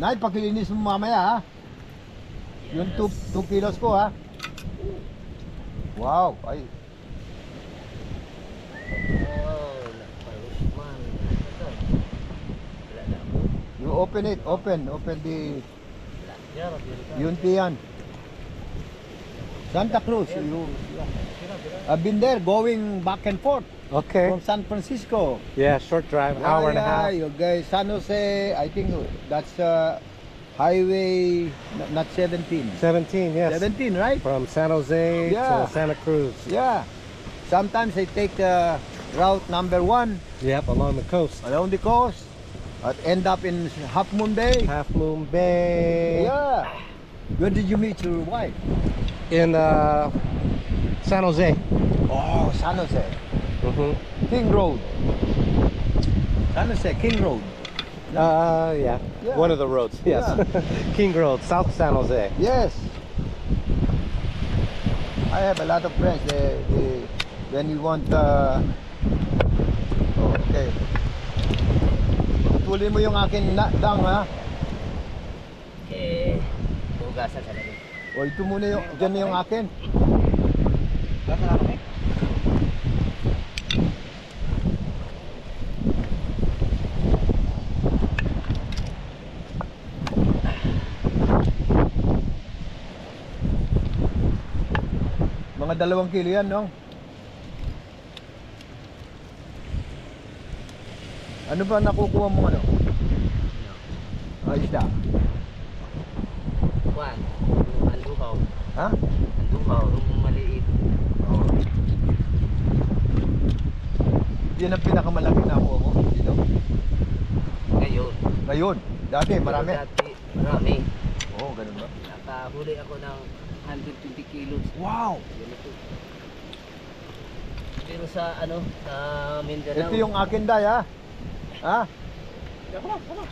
Nay, pakilinis mo mamaya ha. Yung 2 kilos ko ha. Wow, ay. Oh, nakapalukman. Ito. Wala na ako. You open it, open the Wala. Yan, yun yan. Santa Cruz. I've been there going back and forth Okay. from San Francisco. Yeah, short drive, hour and a half. You guys, San Jose, I think that's highway, not 17. 17, yes. 17, right? From San Jose Yeah. to Santa Cruz. Yeah. Sometimes I take route number 1 Yep, along the coast. along the coast. I'd end up in Half Moon Bay. Half Moon Bay. Yeah. Where did you meet your wife? In San Jose. Oh, San Jose. Mm-hmm. King Road. San Jose, King Road. Yeah. Yeah. One of the roads, yes. King Road, South San Jose. Yes. I have a lot of friends. When you want okay. Tuloy mo yung akin dang ha. Eh, hugasan sa lalim. O ito muna yung, dyan na yung akin. Hugasan na kami. Mga 2 kilo yan, no? Ano ba nakukuha mo ano? Isda. Kuan, ang luhaw. Ha? Ang luhaw, yung maliit. Oh. Yan ang pinakamalaki na ako dito. Ngayon. Ngayon, dati marami. Dati, marami. Oo, ganun ba? Nakahuli ako ng 120 kilos. Wow! Ganito. Pero sa ano, sa Mindanao. Ito yung akin day ha. Ha? Come on, come on.